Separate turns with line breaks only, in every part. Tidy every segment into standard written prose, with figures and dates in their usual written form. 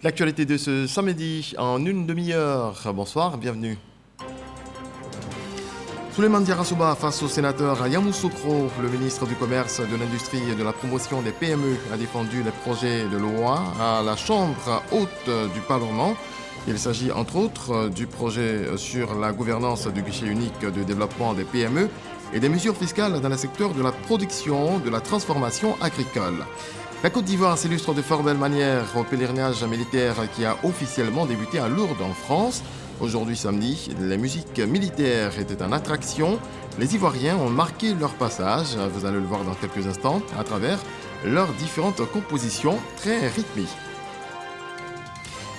L'actualité de ce samedi en une demi-heure. Bonsoir, bienvenue. Souleymane Diarra face au sénateur Yamoussoukro, le ministre du Commerce, de l'Industrie et de la Promotion des PME, a défendu les projets de loi à la Chambre haute du Parlement. Il s'agit entre autres du projet sur la gouvernance du guichet unique de développement des PME et des mesures fiscales dans le secteur de la production, de la transformation agricole. La Côte d'Ivoire s'illustre de fort belle manière au pèlerinage militaire qui a officiellement débuté à Lourdes en France. Aujourd'hui samedi, les musiques militaires étaient en attraction. Les Ivoiriens ont marqué leur passage, vous allez le voir dans quelques instants, à travers leurs différentes compositions très rythmées.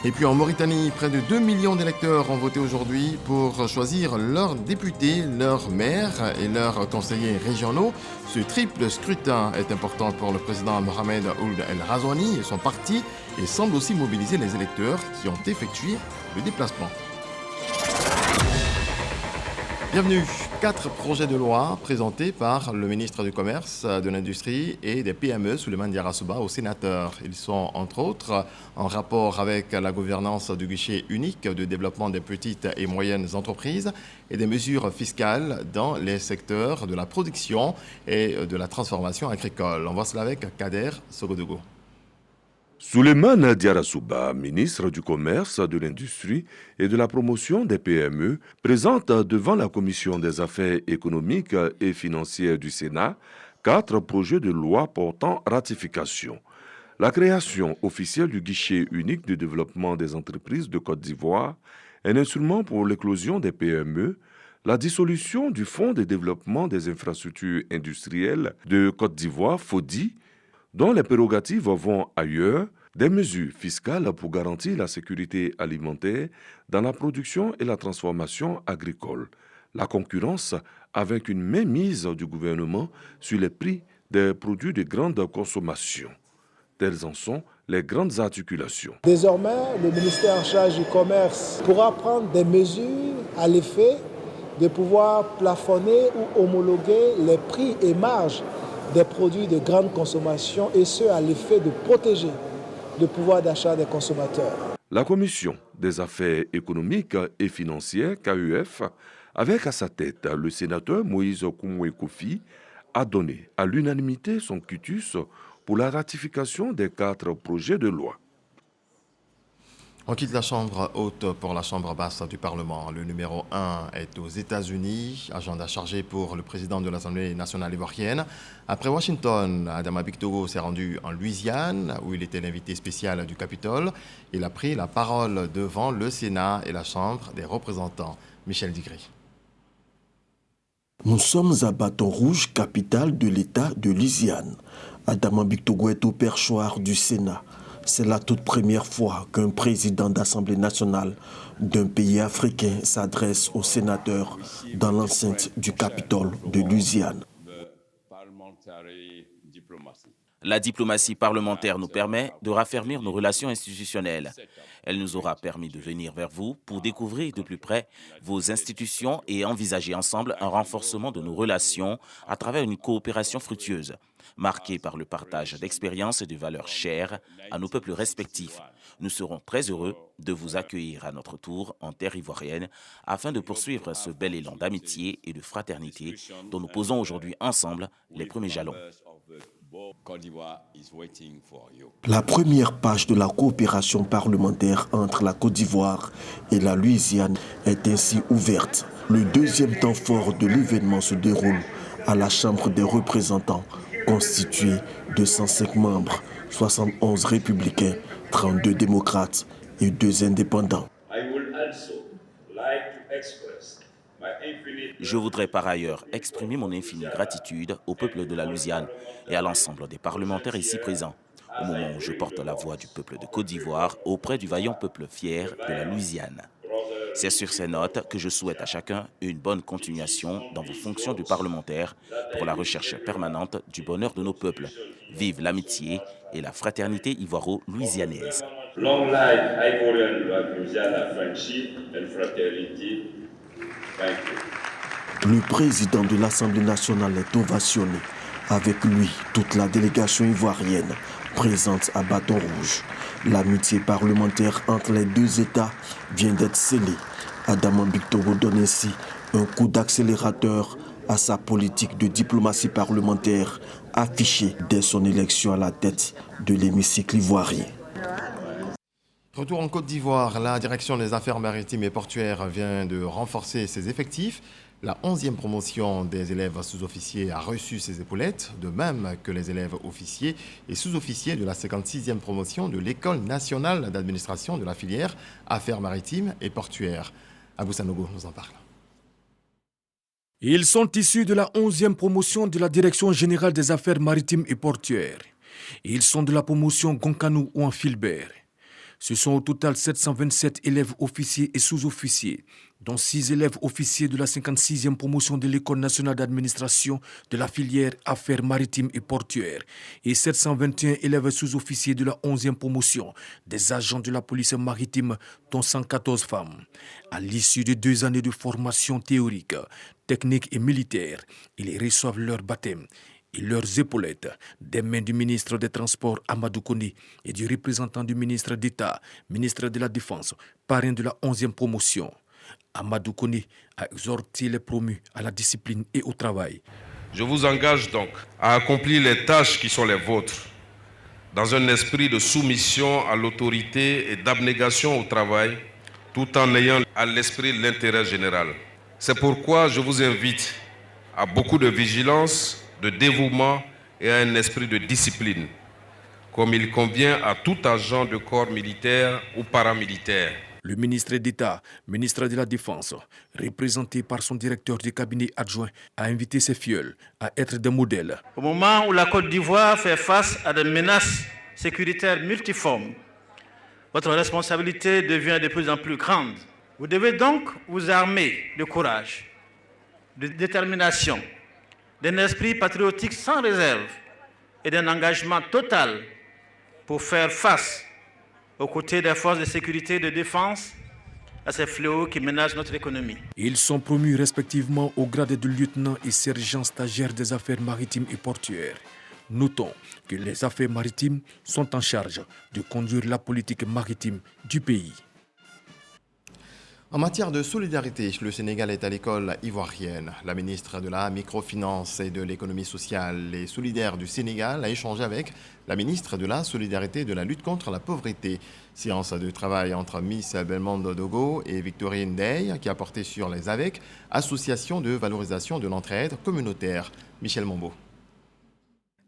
Et puis en Mauritanie, près de 2 millions d'électeurs ont voté aujourd'hui pour choisir leurs députés, leurs maires et leurs conseillers régionaux. Ce triple scrutin est important pour le président Mohamed Ould El Razouani et son parti et semble aussi mobiliser les électeurs qui ont effectué le déplacement. Bienvenue. 4 projets de loi présentés par le ministre du Commerce, de l'Industrie et des PME, Souleymane Diarra aux sénateurs. Ils sont entre autres en rapport avec la gouvernance du guichet unique de développement des petites et moyennes entreprises et des mesures fiscales dans les secteurs de la production et de la transformation agricole. On voit cela avec Kader Sogodogo.
Souleymane Diarra, ministre du Commerce, de l'Industrie et de la Promotion des PME, présente devant la Commission des affaires économiques et financières du Sénat 4 projets de loi portant ratification. La création officielle du guichet unique de développement des entreprises de Côte d'Ivoire, un instrument pour l'éclosion des PME, la dissolution du Fonds de développement des infrastructures industrielles de Côte d'Ivoire, FODI, dont les prérogatives vont ailleurs, des mesures fiscales pour garantir la sécurité alimentaire dans la production et la transformation agricole, la concurrence avec une mainmise du gouvernement sur les prix des produits de grande consommation. Telles en sont les grandes articulations.
Désormais, le ministère en charge du commerce pourra prendre des mesures à l'effet de pouvoir plafonner ou homologuer les prix et marges des produits de grande consommation et ce à l'effet de protéger le pouvoir d'achat des consommateurs.
La Commission des affaires économiques et financières, KEF, avec à sa tête le sénateur Moïse Koumoué Kofi, a donné à l'unanimité son quitus pour la ratification des 4 projets de loi.
On quitte la chambre haute pour la chambre basse du Parlement. Le numéro 1 est aux États-Unis, agenda chargé pour le président de l'Assemblée nationale ivoirienne. Après Washington, Adama Bictogo s'est rendu en Louisiane, où il était l'invité spécial du Capitole. Il a pris la parole devant le Sénat et la Chambre des représentants. Michel Digri.
Nous sommes à Baton Rouge, capitale de l'État de Louisiane. Adama Bictogo est au perchoir du Sénat. C'est la toute première fois qu'un président d'Assemblée nationale d'un pays africain s'adresse aux sénateurs dans l'enceinte du Capitole de Louisiane.
La diplomatie parlementaire nous permet de raffermir nos relations institutionnelles. Elle nous aura permis de venir vers vous pour découvrir de plus près vos institutions et envisager ensemble un renforcement de nos relations à travers une coopération fructueuse, marquée par le partage d'expériences et de valeurs chères à nos peuples respectifs. Nous serons très heureux de vous accueillir à notre tour en terre ivoirienne afin de poursuivre ce bel élan d'amitié et de fraternité dont nous posons aujourd'hui ensemble les premiers jalons.
La première page de la coopération parlementaire entre la Côte d'Ivoire et la Louisiane est ainsi ouverte. Le deuxième temps fort de l'événement se déroule à la Chambre des représentants, constituée de 105 membres, 71 républicains, 32 démocrates et 2 indépendants.
Je voudrais par ailleurs exprimer mon infinie gratitude au peuple de la Louisiane et à l'ensemble des parlementaires ici présents, au moment où je porte la voix du peuple de Côte d'Ivoire auprès du vaillant peuple fier de la Louisiane. C'est sur ces notes que je souhaite à chacun une bonne continuation dans vos fonctions de parlementaire pour la recherche permanente du bonheur de nos peuples. Vive l'amitié et la fraternité ivoiro-louisianaise.
Long life Ivorian-Louisiana friendship and fraternity. Thank you.
Le président de l'Assemblée nationale est ovationné. Avec lui, toute la délégation ivoirienne présente à Bâton Rouge. L'amitié parlementaire entre les deux États vient d'être scellée. Adama Bictoro donne ainsi un coup d'accélérateur à sa politique de diplomatie parlementaire affichée dès son élection à la tête de l'hémicycle ivoirien.
Retour en Côte d'Ivoire, la direction des affaires maritimes et portuaires vient de renforcer ses effectifs. La 11e promotion des élèves sous-officiers a reçu ses épaulettes, de même que les élèves officiers et sous-officiers de la 56e promotion de l'École nationale d'administration de la filière affaires maritimes et portuaires. Abou Sanogo nous en parle.
Ils sont issus de la 11e promotion de la Direction générale des affaires maritimes et portuaires. Ils sont de la promotion Gonkanou ou en Filbert. Ce sont au total 727 élèves officiers et sous-officiers, dont 6 élèves officiers de la 56e promotion de l'École nationale d'administration de la filière affaires maritimes et portuaires et 721 élèves sous-officiers de la 11e promotion des agents de la police maritime, dont 114 femmes. À l'issue de 2 années de formation théorique, technique et militaire, ils reçoivent leur baptême et leurs épaulettes des mains du ministre des Transports Amadou Koni et du représentant du ministre d'État, ministre de la Défense, parrain de la 11e promotion. Amadou Koni a exhorté les promus à la discipline et au travail.
Je vous engage donc à accomplir les tâches qui sont les vôtres, dans un esprit de soumission à l'autorité et d'abnégation au travail, tout en ayant à l'esprit l'intérêt général. C'est pourquoi je vous invite à beaucoup de vigilance, de dévouement et à un esprit de discipline, comme il convient à tout agent de corps militaire ou paramilitaire.
Le ministre d'État, ministre de la Défense, représenté par son directeur de cabinet adjoint, a invité ses filleuls à être des modèles.
Au moment où la Côte d'Ivoire fait face à des menaces sécuritaires multiformes, votre responsabilité devient de plus en plus grande. Vous devez donc vous armer de courage, de détermination, d'un esprit patriotique sans réserve et d'un engagement total pour faire face aux côtés des forces de sécurité et de défense à ces fléaux qui menacent notre économie.
Ils sont promus respectivement au grade de lieutenant et sergent stagiaire des affaires maritimes et portuaires. Notons que les affaires maritimes sont en charge de conduire la politique maritime du pays.
En matière de solidarité, le Sénégal est à l'école ivoirienne. La ministre de la Microfinance et de l'économie sociale et solidaire du Sénégal a échangé avec la ministre de la Solidarité et de la lutte contre la pauvreté. Séance de travail entre Miss Belmondo Dogo et Victorine Dey qui a porté sur les AVEC, association de valorisation de l'entraide communautaire. Michel Mombo.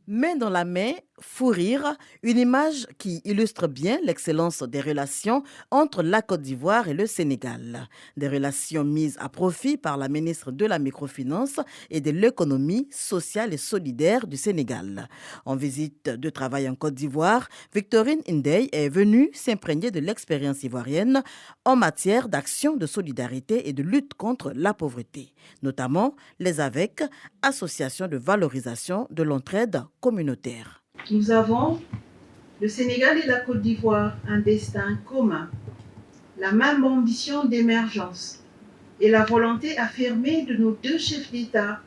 Main dans la main, fou rire, une image qui illustre bien l'excellence des relations entre la Côte d'Ivoire et le Sénégal. Des relations mises à profit par la ministre de la Microfinance et de l'économie sociale et solidaire du Sénégal. En visite de travail en Côte d'Ivoire, Victorine Ndeye est venue s'imprégner de l'expérience ivoirienne en matière d'action de solidarité et de lutte contre la pauvreté, notamment les AVEC, associations de valorisation de l'entraide communautaire.
Nous avons, le Sénégal et la Côte d'Ivoire, un destin commun, la même ambition d'émergence et la volonté affirmée de nos deux chefs d'État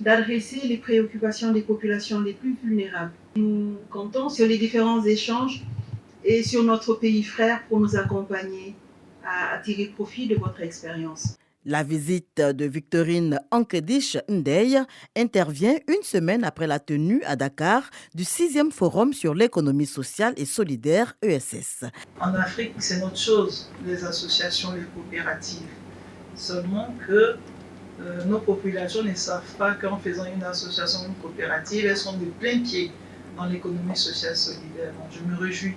d'adresser les préoccupations des populations les plus vulnérables. Nous comptons sur les différents échanges et sur notre pays frère pour nous accompagner à tirer profit de votre expérience.
La visite de Victorine Ankédiche Ndeye intervient une semaine après la tenue à Dakar du 6e Forum sur l'économie sociale et solidaire ESS.
En Afrique, c'est notre chose, les associations, les coopératives. Seulement que nos populations ne savent pas qu'en faisant une association, une coopérative, elles sont de plein pied dans l'économie sociale solidaire. Donc, je me réjouis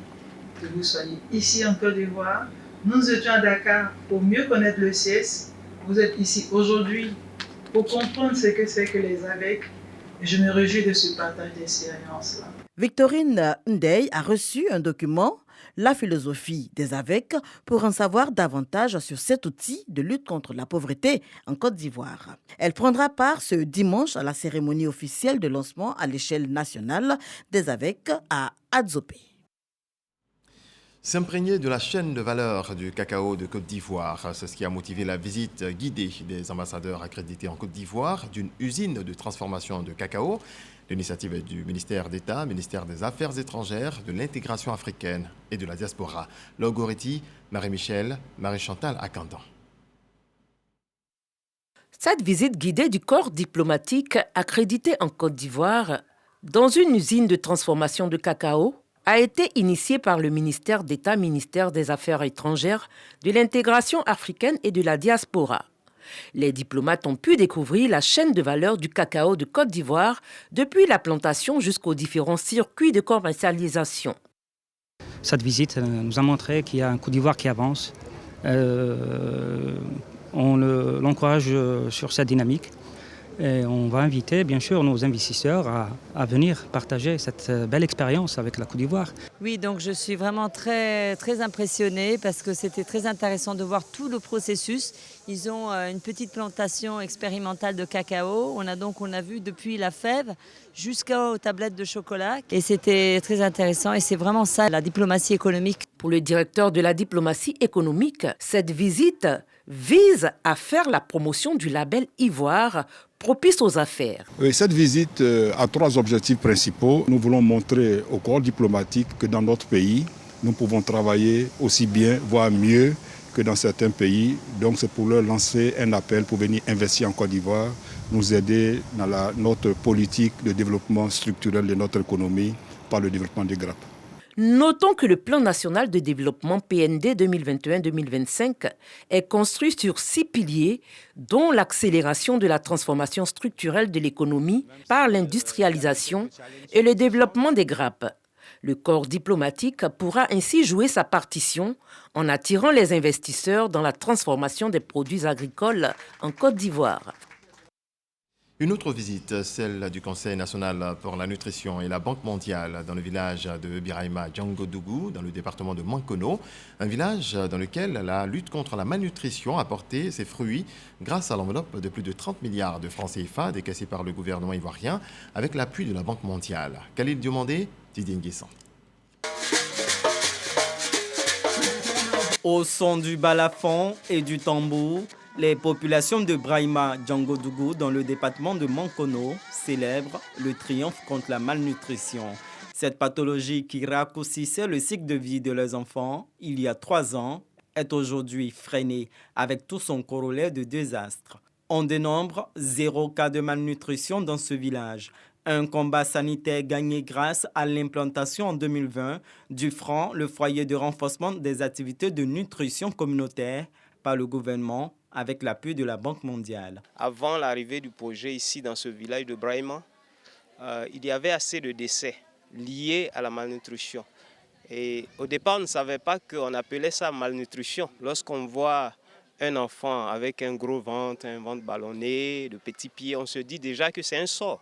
que vous soyez ici en Côte d'Ivoire. Nous étions à Dakar pour mieux connaître le CS. Vous êtes ici aujourd'hui pour comprendre ce que c'est que les AVEC. Et je me réjouis de ce partage d'expérience-là.
Victorine Ndeye a reçu un document, La philosophie des AVEC, pour en savoir davantage sur cet outil de lutte contre la pauvreté en Côte d'Ivoire. Elle prendra part ce dimanche à la cérémonie officielle de lancement à l'échelle nationale des AVEC à Adzopé.
S'imprégner de la chaîne de valeur du cacao de Côte d'Ivoire, c'est ce qui a motivé la visite guidée des ambassadeurs accrédités en Côte d'Ivoire d'une usine de transformation de cacao. L'initiative est du ministère d'État, ministère des Affaires étrangères, de l'intégration africaine et de la diaspora. Logoretti, Marie-Michel, Marie-Chantal Akandan.
Cette visite guidée du corps diplomatique accrédité en Côte d'Ivoire dans une usine de transformation de cacao a été initiée par le ministère d'État, ministère des Affaires étrangères, de l'intégration africaine et de la diaspora. Les diplomates ont pu découvrir la chaîne de valeur du cacao de Côte d'Ivoire depuis la plantation jusqu'aux différents circuits de commercialisation.
Cette visite nous a montré qu'il y a un Côte d'Ivoire qui avance. On l'encourage sur cette dynamique. Et on va inviter bien sûr nos investisseurs à venir partager cette belle expérience avec la Côte d'Ivoire.
Oui, donc je suis vraiment très impressionnée parce que c'était très intéressant de voir tout le processus. Ils ont une petite plantation expérimentale de cacao. On a vu depuis la fève jusqu'aux tablettes de chocolat. Et c'était très intéressant et c'est vraiment ça la diplomatie économique.
Pour le directeur de la diplomatie économique, cette visite vise à faire la promotion du label Ivoire propice aux affaires.
Oui, cette visite a 3 objectifs principaux. Nous voulons montrer au corps diplomatique que dans notre pays, nous pouvons travailler aussi bien, voire mieux que dans certains pays. Donc c'est pour leur lancer un appel pour venir investir en Côte d'Ivoire, nous aider dans notre politique de développement structurel de notre économie par le développement des grappes.
Notons que le plan national de développement PND 2021-2025 est construit sur 6 piliers, dont l'accélération de la transformation structurelle de l'économie par l'industrialisation et le développement des grappes. Le corps diplomatique pourra ainsi jouer sa partition en attirant les investisseurs dans la transformation des produits agricoles en Côte d'Ivoire.
Une autre visite, celle du Conseil national pour la nutrition et la Banque mondiale dans le village de Biraima Djangodougou, dans le département de Mankono, un village dans lequel la lutte contre la malnutrition a porté ses fruits grâce à l'enveloppe de plus de 30 milliards de francs CFA décaissés par le gouvernement ivoirien avec l'appui de la Banque mondiale. Khalil Diomandé, Didier Nguessan.
Au son du balafon et du tambour, les populations de Biraima Djangodougou dans le département de Mankono célèbrent le triomphe contre la malnutrition. Cette pathologie qui raccourcissait le cycle de vie de leurs enfants il y a 3 ans est aujourd'hui freinée avec tout son corollaire de désastres. On dénombre 0 cas de malnutrition dans ce village. Un combat sanitaire gagné grâce à l'implantation en 2020 du FRAN, le foyer de renforcement des activités de nutrition communautaire, par le gouvernement avec l'appui de la Banque mondiale.
Avant l'arrivée du projet ici dans ce village de Biraima, il y avait assez de décès liés à la malnutrition. Et au départ, on ne savait pas qu'on appelait ça malnutrition. Lorsqu'on voit un enfant avec un gros ventre, un ventre ballonné, de petits pieds, on se dit déjà que c'est un sort.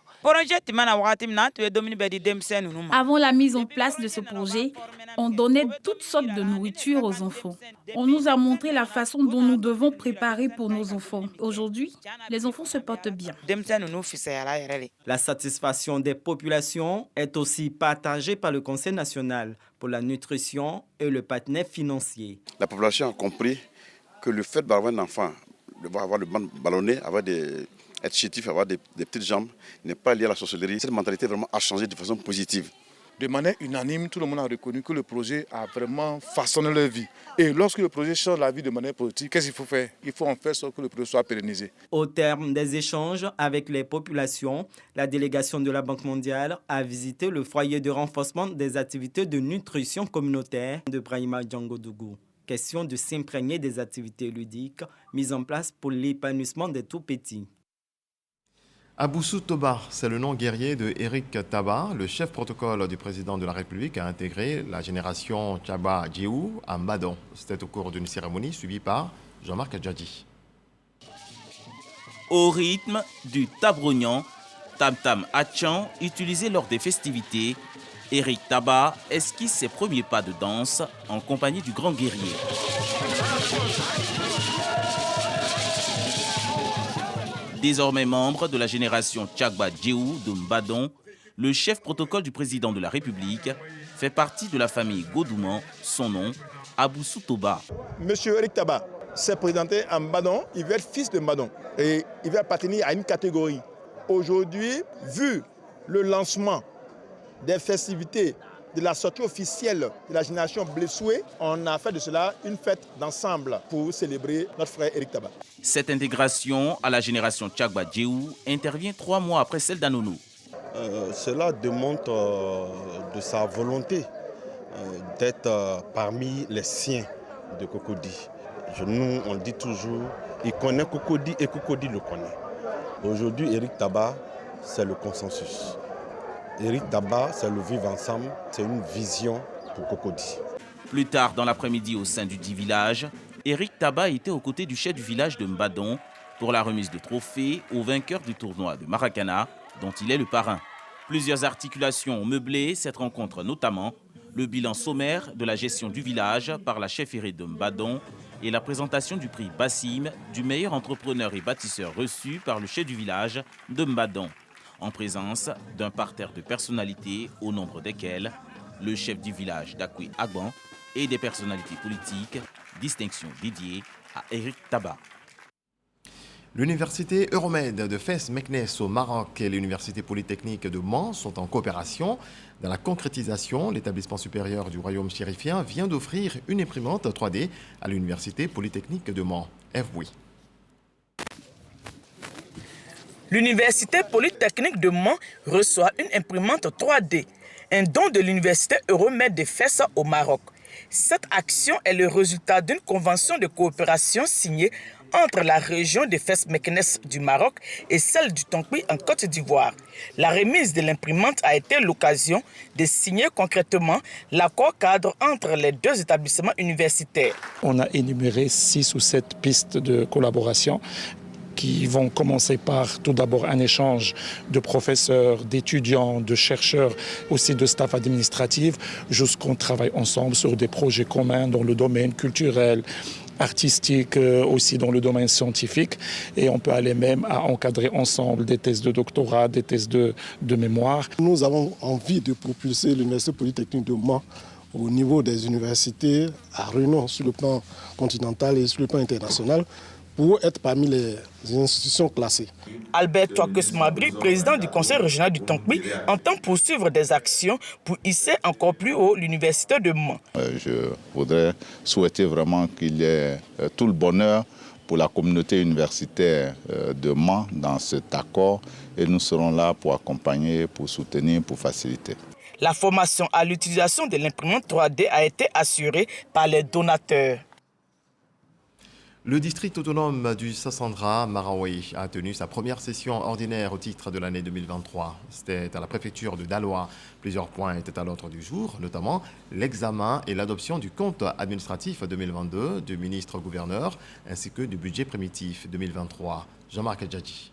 Avant la mise en place de ce projet, on donnait toutes sortes de nourriture aux enfants. On nous a montré la façon dont nous devons préparer pour nos enfants. Aujourd'hui, les enfants se portent bien.
La satisfaction des populations est aussi partagée par le Conseil national pour la nutrition et le partenaire financier.
La population a compris que le fait d'avoir un enfant, d'avoir le ventre ballonné, être chétif, avoir des petites jambes, n'est pas lié à la sorcellerie. Cette mentalité vraiment a changé de façon positive.
De manière unanime, tout le monde a reconnu que le projet a vraiment façonné leur vie. Et lorsque le projet change la vie de manière positive, qu'est-ce qu'il faut faire? Il faut en faire sorte que le projet soit pérennisé.
Au terme des échanges avec les populations, la délégation de la Banque mondiale a visité le foyer de renforcement des activités de nutrition communautaire de Biraima Djangodougou. Question de s'imprégner des activités ludiques mises en place pour l'épanouissement des tout-petits.
Aboussou Toba, c'est le nom guerrier de Eric Taba. Le chef protocole du président de la République a intégré la génération Tchaba Djiou à Mbadon. C'était au cours d'une cérémonie suivie par Jean-Marc Adjadji.
Au rythme du tabrognan, tam-tam hatchant utilisé lors des festivités, Eric Taba esquisse ses premiers pas de danse en compagnie du grand guerrier. Désormais membre de la génération Tchaba Djiou de Mbadon, le chef protocole du président de la République fait partie de la famille Godouman, son nom, Aboussou Toba.
Monsieur Eric Taba s'est présenté à Mbadon, il veut être fils de Mbadon et il veut appartenir à une catégorie. Aujourd'hui, vu le lancement des festivités de la sortie officielle de la génération Blessoué, on a fait de cela une fête d'ensemble pour célébrer notre frère Eric Taba.
Cette intégration à la génération Tchagba Djéou intervient 3 mois après celle d'Anonou.
Cela démontre de sa volonté d'être parmi les siens de Cocody. Nous, on dit toujours, il connaît Cocody et Cocody le connaît. Aujourd'hui, Eric Taba, c'est le consensus. Eric Taba, c'est le vivre ensemble, c'est une vision pour Cocody.
Plus tard dans l'après-midi au sein du dit village, Eric Taba était aux côtés du chef du village de Mbadon pour la remise de trophées aux vainqueurs du tournoi de Maracana, dont il est le parrain. Plusieurs articulations ont meublé cette rencontre, notamment le bilan sommaire de la gestion du village par la chefferie de Mbadon et la présentation du prix Bassim du meilleur entrepreneur et bâtisseur reçu par le chef du village de Mbadon, en présence d'un parterre de personnalités au nombre desquelles le chef du village d'Akwi Agban et des personnalités politiques, distinction dédiée à Eric Taba.
L'université Euromed de Fès-Meknès au Maroc et l'université polytechnique de Mans sont en coopération. Dans la concrétisation, l'établissement supérieur du royaume chérifien vient d'offrir une imprimante 3D à l'université polytechnique de Mans. FBOui.
L'université polytechnique de Mans reçoit une imprimante 3D, un don de l'université Euromed de Fès au Maroc. Cette action est le résultat d'une convention de coopération signée entre la région de Fès-Meknès du Maroc et celle du Tonkpi en Côte d'Ivoire. La remise de l'imprimante a été l'occasion de signer concrètement l'accord cadre entre les deux établissements universitaires.
On a énuméré 6 ou 7 pistes de collaboration qui vont commencer par tout d'abord un échange de professeurs, d'étudiants, de chercheurs, aussi de staff administratif, jusqu'on travaille ensemble sur des projets communs dans le domaine culturel, artistique, aussi dans le domaine scientifique. Et on peut aller même à encadrer ensemble des thèses de doctorat, des thèses de mémoire.
Nous avons envie de propulser l'université polytechnique de Mans au niveau des universités à renom sur le plan continental et sur le plan international, pour être parmi les institutions classées.
Albert Touakes-Mabri, président du conseil régional du Tonkpi, entend poursuivre des actions pour hisser encore plus haut l'université de Mans.
Je voudrais souhaiter vraiment qu'il y ait tout le bonheur pour la communauté universitaire de Mans dans cet accord et nous serons là pour accompagner, pour soutenir, pour faciliter.
La formation à l'utilisation de l'imprimante 3D a été assurée par les donateurs.
Le district autonome du Sassandra, Marawi, a tenu sa première session ordinaire au titre de l'année 2023. C'était à la préfecture de Daloa. Plusieurs points étaient à l'ordre du jour, notamment l'examen et l'adoption du compte administratif 2022 du ministre-gouverneur ainsi que du budget primitif 2023. Jean-Marc Adjadji.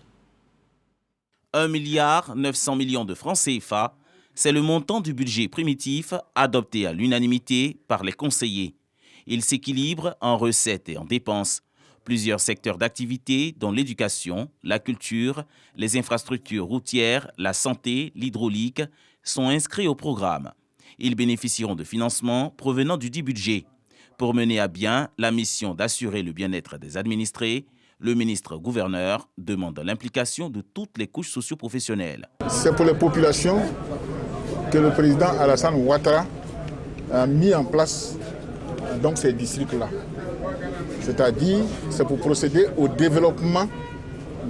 1,9 milliard de francs CFA, c'est le montant du budget primitif adopté à l'unanimité par les conseillers. Il s'équilibre en recettes et en dépenses. Plusieurs secteurs d'activité, dont l'éducation, la culture, les infrastructures routières, la santé, l'hydraulique, sont inscrits au programme. Ils bénéficieront de financements provenant du dit budget. Pour mener à bien la mission d'assurer le bien-être des administrés, le ministre-gouverneur demande l'implication de toutes les couches socio-professionnelles.
C'est pour les populations que le président Alassane Ouattara a mis en place donc ces districts-là. C'est-à-dire, c'est pour procéder au développement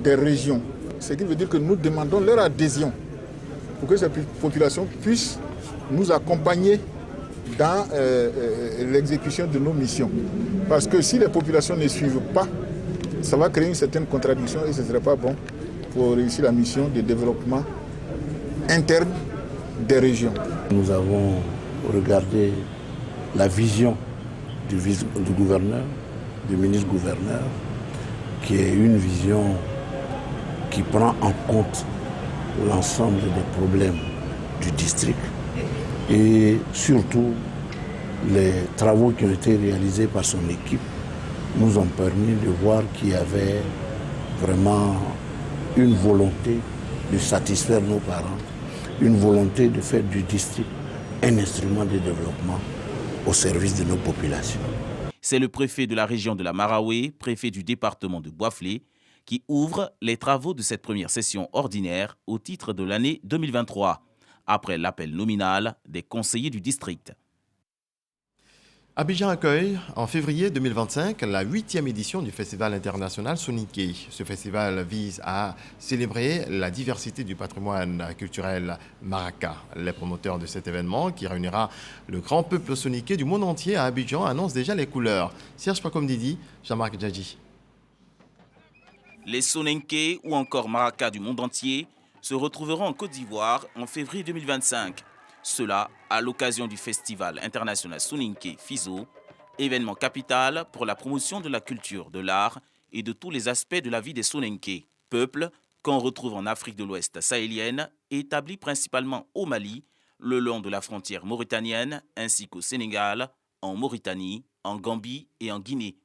des régions. Ce qui veut dire que nous demandons leur adhésion pour que ces populations puissent nous accompagner dans l'exécution de nos missions. Parce que si les populations ne suivent pas, ça va créer une certaine contradiction et ce ne serait pas bon pour réussir la mission de développement interne des régions.
Nous avons regardé la vision du gouverneur, du ministre-gouverneur, qui est une vision qui prend en compte l'ensemble des problèmes du district et surtout les travaux qui ont été réalisés par son équipe nous ont permis de voir qu'il y avait vraiment une volonté de satisfaire nos parents, une volonté de faire du district un instrument de développement au service de nos populations.
C'est le préfet de la région de la Maraoué, préfet du département de Boiflé, qui ouvre les travaux de cette première session ordinaire au titre de l'année 2023, après l'appel nominal des conseillers du district.
Abidjan accueille en février 2025 la 8e édition du Festival international Soninké. Ce festival vise à célébrer la diversité du patrimoine culturel maraca. Les promoteurs de cet événement, qui réunira le grand peuple soninké du monde entier à Abidjan, annoncent déjà les couleurs. Serge Pakomdidi, Jean-Marc Djadji.
Les Soninké ou encore maracas du monde entier se retrouveront en Côte d'Ivoire en février 2025. Cela à l'occasion du Festival international Soninké FISO, événement capital pour la promotion de la culture, de l'art et de tous les aspects de la vie des Soninké, peuple qu'on retrouve en Afrique de l'Ouest sahélienne, établi principalement au Mali, le long de la frontière mauritanienne, ainsi qu'au Sénégal, en Mauritanie, en Gambie et en Guinée.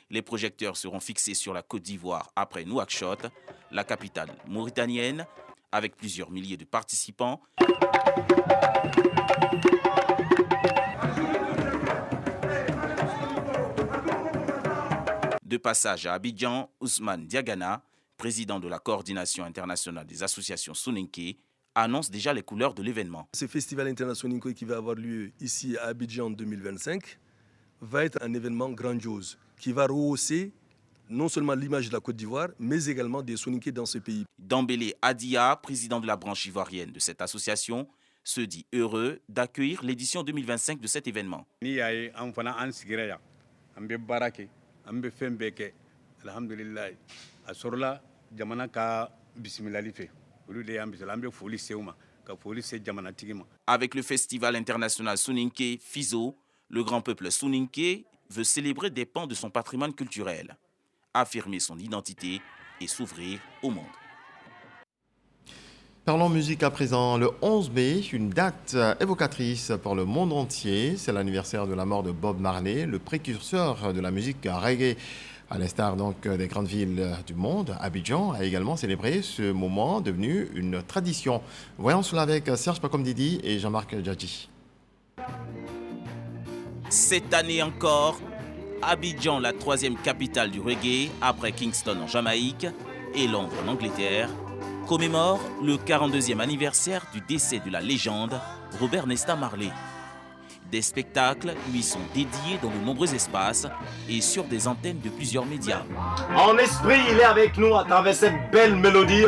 Les projecteurs seront fixés sur la Côte d'Ivoire après Nouakchott, la capitale mauritanienne, avec plusieurs milliers de participants. De passage à Abidjan, Ousmane Diagana, président de la coordination internationale des associations Soninké, annonce déjà les couleurs de l'événement.
Ce festival international qui va avoir lieu ici à Abidjan en 2025 va être un événement grandiose qui va rehausser non seulement l'image de la Côte d'Ivoire, mais également des Soninké dans ce pays.
Dambélé Adia, président de la branche ivoirienne de cette association, se dit heureux d'accueillir l'édition 2025 de cet événement. Avec le festival international Soninké FISO, le grand peuple Soninké veut célébrer des pans de son patrimoine culturel, affirmer son identité et s'ouvrir au monde.
Parlons musique à présent. Le 11 mai, une date évocatrice pour le monde entier. C'est l'anniversaire de la mort de Bob Marley, le précurseur de la musique reggae. À l'instar donc des grandes villes du monde, Abidjan a également célébré ce moment devenu une tradition. Voyons cela avec Serge Pakomdidi et Jean-Marc Djadji.
Cette année encore, Abidjan, la troisième capitale du reggae, après Kingston en Jamaïque et Londres en Angleterre, commémore le 42e anniversaire du décès de la légende Robert Nesta Marley. Des spectacles lui sont dédiés dans de nombreux espaces et sur des antennes de plusieurs médias.
En esprit, il est avec nous à travers cette belle mélodie.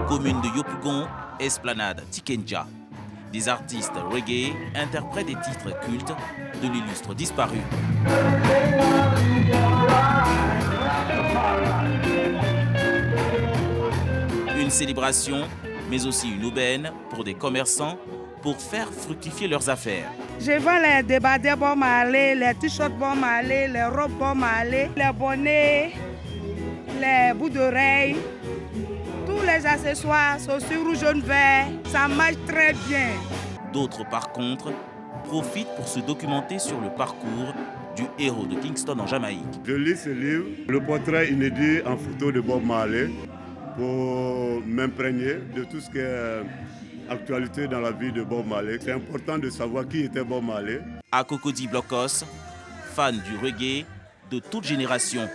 Commune de Yopougon, Esplanade Tikenja. Des artistes reggae interprètent des titres cultes de l'illustre disparu. Une célébration, mais aussi une aubaine pour des commerçants pour faire fructifier leurs affaires.
Je vends les débardeurs Bob Marley, les t-shirts Bob Marley, les robes Bob Marley, les bonnets, les bouts d'oreilles, tous les accessoires, chaussures rouges, jaunes, verts, ça marche très bien.
D'autres, par contre, profitent pour se documenter sur le parcours du héros de Kingston en Jamaïque.
Je lis ce livre, le portrait inédit en photo de Bob Marley, pour m'imprégner de tout ce qui est actualité dans la vie de Bob Marley. C'est important de savoir qui était Bob Marley.
À Cocody Blocos, fans du reggae de toute génération,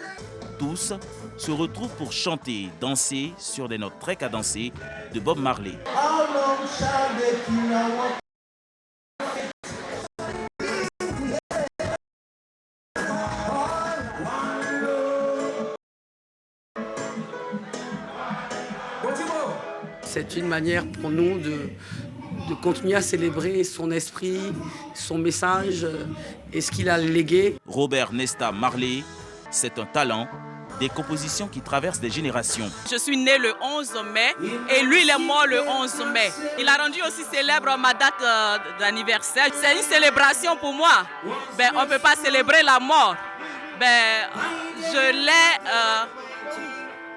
tous se retrouvent pour chanter et danser sur des notes très cadencées de Bob Marley.
C'est une manière pour nous de continuer à célébrer son esprit, son message et ce qu'il a légué.
Robert Nesta Marley, c'est un talent, des compositions qui traversent des générations.
Je suis né le 11 mai et lui il est mort le 11 mai. Il a rendu aussi célèbre ma date d'anniversaire. C'est une célébration pour moi. On ne peut pas célébrer la mort. Je l'ai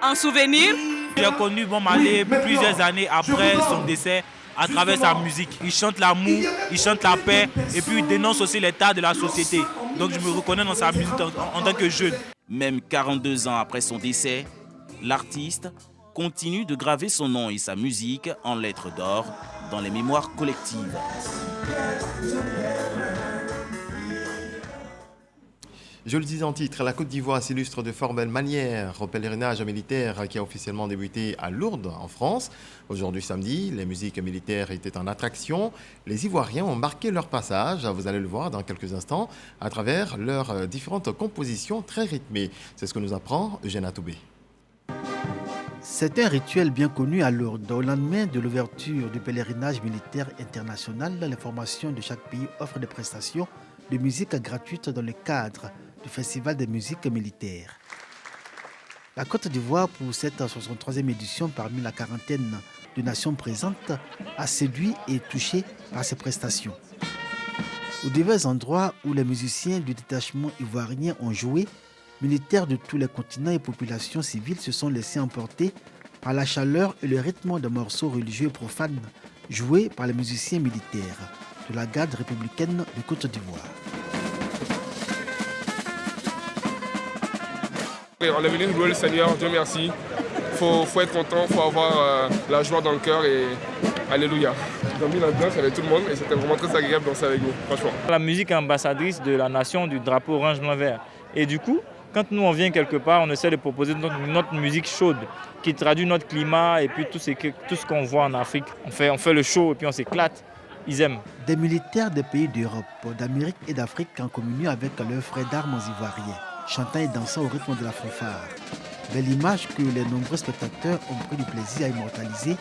en souvenir.
J'ai connu Bob Marley plusieurs années après son décès à travers sa musique. Il chante l'amour, il chante la paix et puis il dénonce aussi l'état de la société. Donc je me reconnais dans sa musique en tant que jeune.
Même 42 ans après son décès, l'artiste continue de graver son nom et sa musique en lettres d'or dans les mémoires collectives.
Je le disais en titre, la Côte d'Ivoire s'illustre de fort belle manière au pèlerinage militaire qui a officiellement débuté à Lourdes, en France. Aujourd'hui samedi, les musiques militaires étaient en attraction. Les Ivoiriens ont marqué leur passage, vous allez le voir dans quelques instants, à travers leurs différentes compositions très rythmées. C'est ce que nous apprend Eugène Atoubé.
C'est un rituel bien connu à Lourdes. Au lendemain de l'ouverture du pèlerinage militaire international, les formations de chaque pays offrent des prestations de musique gratuite dans le cadre du Festival des musiques militaires. La Côte d'Ivoire, pour cette 63e édition, parmi la quarantaine de nations présentes, a séduit et touché par ces prestations. Aux divers endroits où les musiciens du détachement ivoirien ont joué, militaires de tous les continents et populations civiles se sont laissés emporter par la chaleur et le rythme de morceaux religieux profanes joués par les musiciens militaires de la garde républicaine de Côte d'Ivoire.
On est venu louer le Seigneur, Dieu merci. Faut être content, faut avoir la joie dans le cœur et alléluia. J'ai mis l'ambiance avec tout le monde et c'était vraiment très agréable de danser avec nous, franchement.
La musique est ambassadrice de la nation du drapeau orange blanc vert. Et du coup, quand nous on vient quelque part, on essaie de proposer notre musique chaude qui traduit notre climat et puis tout ce qu'on voit en Afrique. On fait le show et puis on s'éclate. Ils aiment.
Des militaires des pays d'Europe, d'Amérique et d'Afrique en communion avec leurs frères d'armes ivoiriens, chantant et dansant au rythme de la fanfare. Belle image que les nombreux spectateurs ont pris du plaisir à immortaliser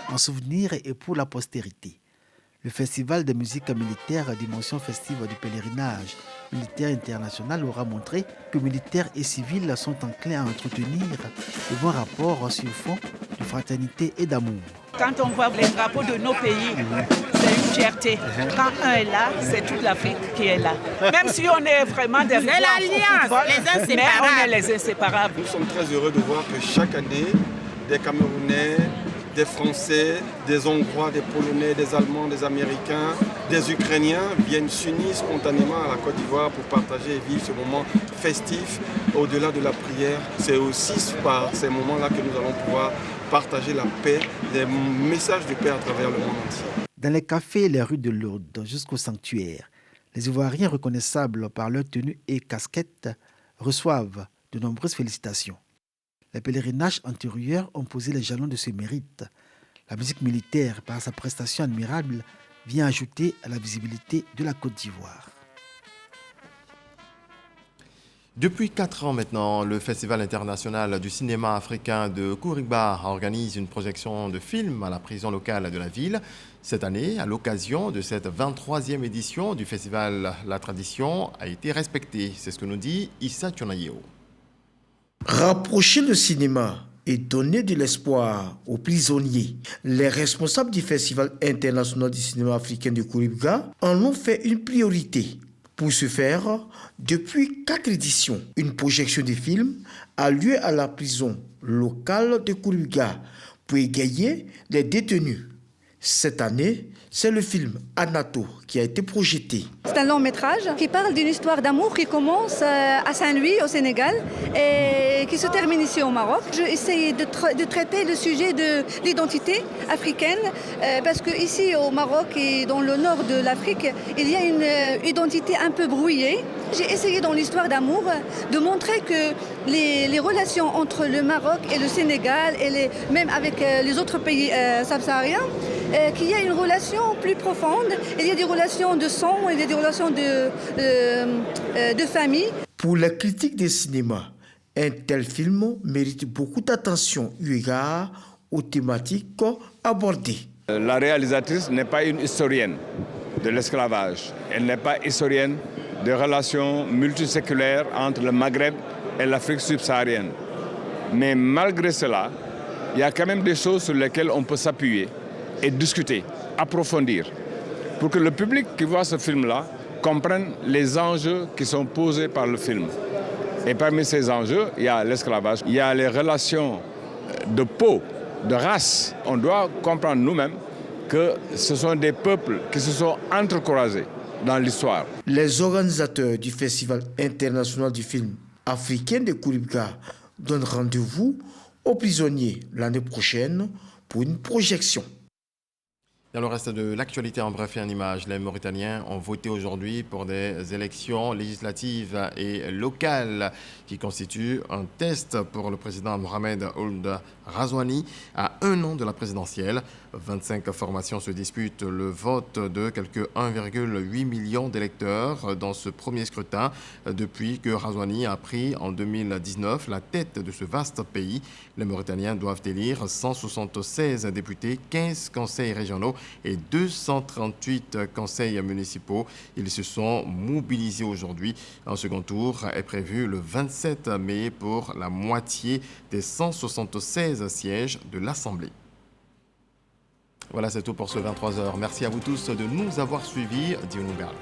en souvenir et pour la postérité. Le Festival de musique militaire, dimension festive du pèlerinage militaire international, aura montré que militaires et civils sont enclins à entretenir de bons rapports sur fond de fraternité et d'amour.
Quand on voit les drapeaux de nos pays, c'est une fierté. Quand un est là, c'est toute l'Afrique qui est là. Même si on est vraiment des rivaux au football, mais on est les inséparables.
Nous sommes très heureux de voir que chaque année, des Camerounais, des Français, des Hongrois, des Polonais, des Allemands, des Américains, des Ukrainiens viennent s'unir spontanément à la Côte d'Ivoire pour partager et vivre ce moment festif au-delà de la prière. C'est aussi par ces moments-là que nous allons pouvoir partager la paix, des messages de paix à travers le monde entier.
Dans les cafés et les rues de Lourdes jusqu'au sanctuaire, les Ivoiriens reconnaissables par leur tenue et casquette reçoivent de nombreuses félicitations. Les pèlerinages antérieurs ont posé les jalons de ce mérite. La musique militaire, par sa prestation admirable, vient ajouter à la visibilité de la Côte d'Ivoire.
Depuis 4 ans maintenant, le Festival international du cinéma africain de Kouriba organise une projection de films à la prison locale de la ville. Cette année, à l'occasion de cette 23e édition du festival, la tradition a été respectée. C'est ce que nous dit Issa Tchonayeo.
Rapprocher le cinéma et donner de l'espoir aux prisonniers. Les responsables du Festival international du cinéma africain de Kouriba en ont fait une priorité. Pour ce faire, depuis 4 éditions, une projection de films a lieu à la prison locale de Kouriba pour égayer les détenus. Cette année, c'est le film Anato qui a été projeté.
C'est un long métrage qui parle d'une histoire d'amour qui commence à Saint-Louis, au Sénégal, et qui se termine ici au Maroc. J'ai essayé de traiter le sujet de l'identité africaine, parce qu'ici au Maroc et dans le nord de l'Afrique, il y a une identité un peu brouillée. J'ai essayé dans l'histoire d'amour de montrer que les relations entre le Maroc et le Sénégal, et même avec les autres pays subsahariens, qu'il y a une relation plus profonde, il y a des relations de sang, il y a des relations de famille.
Pour la critique des cinémas, un tel film mérite beaucoup d'attention eu égard aux thématiques abordées.
La réalisatrice n'est pas une historienne de l'esclavage. Elle n'est pas historienne des relations multiséculaires entre le Maghreb et l'Afrique subsaharienne. Mais malgré cela, il y a quand même des choses sur lesquelles on peut s'appuyer et discuter, approfondir, pour que le public qui voit ce film-là comprenne les enjeux qui sont posés par le film. Et parmi ces enjeux, il y a l'esclavage, il y a les relations de peau, de race. On doit comprendre nous-mêmes que ce sont des peuples qui se sont entrecroisés dans l'histoire.
Les organisateurs du Festival international du film africain de Kouriba donnent rendez-vous aux prisonniers l'année prochaine pour une projection.
Dans le reste de l'actualité en bref et en images, les Mauritaniens ont voté aujourd'hui pour des élections législatives et locales qui constituent un test pour le président Mohamed Ould Ghazouani à 1 an de la présidentielle. 25 formations se disputent le vote de quelques 1,8 million d'électeurs dans ce premier scrutin depuis que Ghazouani a pris en 2019 la tête de ce vaste pays. Les Mauritaniens doivent élire 176 députés, 15 conseils régionaux et 238 conseils municipaux. Ils se sont mobilisés aujourd'hui. Un second tour est prévu le 27 mai pour la moitié des 176 sièges de l'Assemblée. Voilà, c'est tout pour ce 23h. Merci à vous tous de nous avoir suivis. Dieu nous garde.